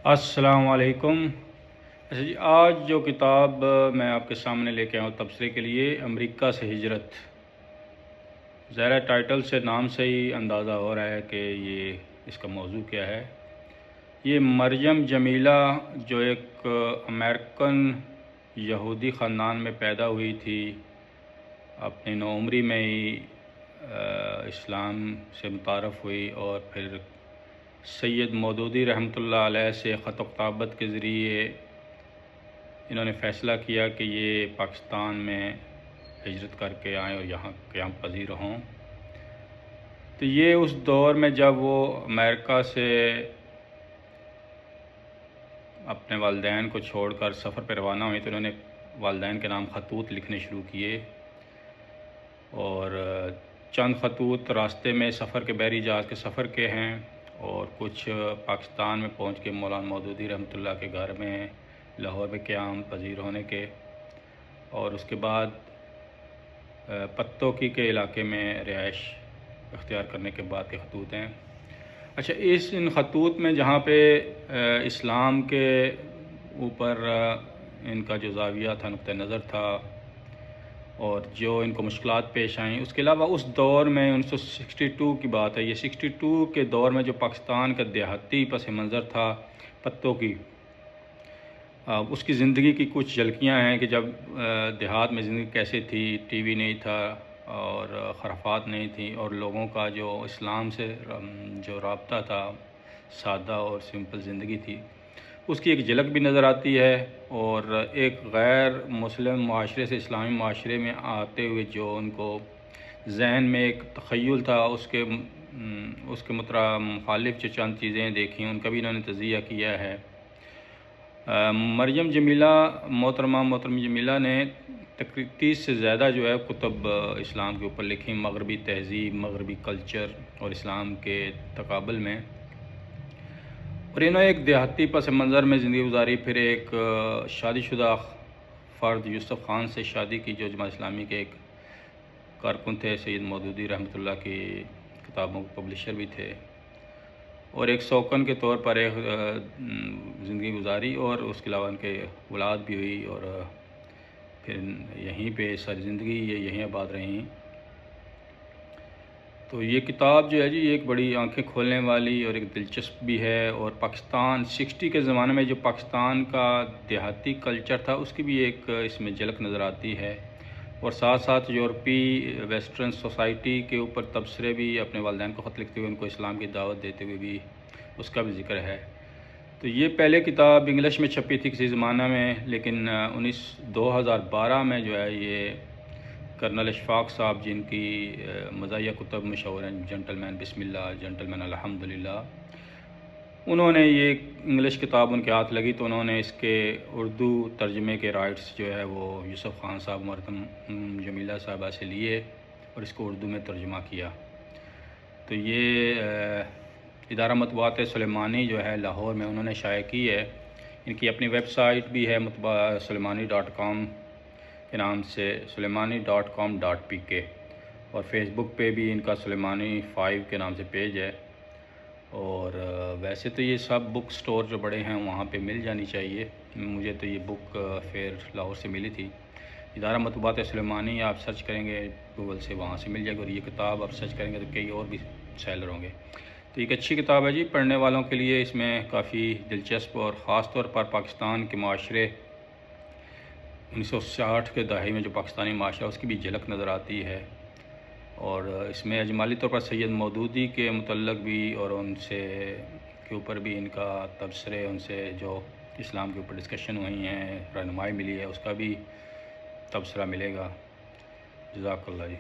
السلام علیکم۔ اچھا جی، آج جو کتاب میں آپ کے سامنے لے کے آؤں تبصرے کے لیے، امریکہ سے ہجرت، ظاہر ٹائٹل سے، نام سے ہی اندازہ ہو رہا ہے کہ یہ اس کا موضوع کیا ہے۔ یہ مریم جمیلہ جو ایک امریکن یہودی خاندان میں پیدا ہوئی تھی، اپنی نوعمری میں ہی اسلام سے متعارف ہوئی اور پھر سید مودودی رحمۃ اللہ علیہ سے خط و کتابت کے ذریعے انہوں نے فیصلہ کیا کہ یہ پاکستان میں ہجرت کر کے آئیں اور یہاں قیام پذیر ہوں۔ تو یہ اس دور میں جب وہ امریکہ سے اپنے والدین کو چھوڑ کر سفر پہ روانہ ہوئی تو انہوں نے والدین کے نام خطوط لکھنے شروع کیے، اور چند خطوط راستے میں سفر کے بحری جہاز کے سفر کے ہیں، اور کچھ پاکستان میں پہنچ کے مولانا مودودی رحمۃ اللہ کے گھر میں لاہور میں قیام پذیر ہونے کے، اور اس کے بعد پتوکی کے علاقے میں رہائش اختیار کرنے کے بعد کے خطوط ہیں۔ اچھا، ان خطوط میں جہاں پہ اسلام کے اوپر ان کا جو زاویہ تھا، نقطہ نظر تھا، اور جو ان کو مشکلات پیش آئیں، اس کے علاوہ اس دور میں 1962 کی بات ہے، یہ 62 کے دور میں جو پاکستان کا دیہاتی پس منظر تھا پتوں کی، اس کی زندگی کی کچھ جھلکیاں ہیں کہ جب دیہات میں زندگی کیسے تھی، ٹی وی نہیں تھا اور خرافات نہیں تھی، اور لوگوں کا جو اسلام سے جو رابطہ تھا، سادہ اور سمپل زندگی تھی، اس کی ایک جھلک بھی نظر آتی ہے۔ اور ایک غیر مسلم معاشرے سے اسلامی معاشرے میں آتے ہوئے جو ان کو ذہن میں ایک تخیل تھا، اس کے مخالف جو چند چیزیں دیکھیں ان کا بھی انہوں نے تجزیہ کیا ہے۔ مریم جمیلہ نے تقریباً 30 سے زیادہ جو ہے کتب اسلام کے اوپر لکھی، مغربی تہذیب، مغربی کلچر اور اسلام کے تقابل میں، اور انہوں نے ایک دیہاتی پس منظر میں زندگی گزاری۔ پھر ایک شادی شدہ فرد یوسف خان سے شادی کی جو جماعت اسلامی کے ایک کارکن تھے، سید مودودی رحمۃ اللہ کی کتابوں کے پبلشر بھی تھے، اور ایک سوکن کے طور پر ایک زندگی گزاری، اور اس کے علاوہ ان کے اولاد بھی ہوئی، اور پھر یہیں پہ ساری زندگی یہ یہیں آباد رہیں۔ تو یہ کتاب جو ہے جی، ایک بڑی آنکھیں کھولنے والی اور ایک دلچسپ بھی ہے، اور پاکستان 60 کے زمانے میں جو پاکستان کا دیہاتی کلچر تھا اس کی بھی ایک اس میں جھلک نظر آتی ہے، اور ساتھ ساتھ یورپی ویسٹرن سوسائٹی کے اوپر تبصرے بھی، اپنے والدین کو خط لکھتے ہوئے ان کو اسلام کی دعوت دیتے ہوئے بھی اس کا بھی ذکر ہے۔ تو یہ پہلے کتاب انگلش میں چھپی تھی کسی زمانہ میں، لیکن 2012 میں جو ہے یہ کرنل اشفاق صاحب، جن کی مزاحیہ کتب مشہور ہیں، جنٹل مین بسم اللہ، جنٹل مین الحمدللہ، انہوں نے یہ انگلش کتاب ان کے ہاتھ لگی تو انہوں نے اس کے اردو ترجمے کے رائٹس جو ہے وہ یوسف خان صاحب، مریم جمیلہ صاحبہ سے لیے اور اس کو اردو میں ترجمہ کیا۔ تو یہ ادارہ مطبوعات سلیمانی جو ہے لاہور میں، انہوں نے شائع کی ہے۔ ان کی اپنی ویب سائٹ بھی ہے، سلیمانی.com کے نام سے، suleimani.com.pk، اور فیس بک پہ بھی ان کا سلیمانی 5 کے نام سے پیج ہے۔ اور ویسے تو یہ سب بک سٹور جو بڑے ہیں وہاں پہ مل جانی چاہیے، مجھے تو یہ بک فیئر لاہور سے ملی تھی۔ ادارہ مطبوعات سلیمانی آپ سرچ کریں گے گوگل سے، وہاں سے مل جائے گا، اور یہ کتاب آپ سرچ کریں گے تو کئی اور بھی سیلر ہوں گے۔ تو ایک اچھی کتاب ہے جی، پڑھنے والوں کے لیے اس میں کافی دلچسپ، اور خاص طور پر پاکستان کے معاشرے 1960 کے دہائی میں جو پاکستانی معاشرہ اس کی بھی جھلک نظر آتی ہے، اور اس میں اجمالی طور پر سید مودودی کے متعلق بھی، اور ان سے کے اوپر بھی ان کا تبصرے، ان سے جو اسلام کے اوپر ڈسکشن ہوئی ہیں، رہنمائی ملی ہے، اس کا بھی تبصرہ ملے گا۔ جزاک اللہ جی۔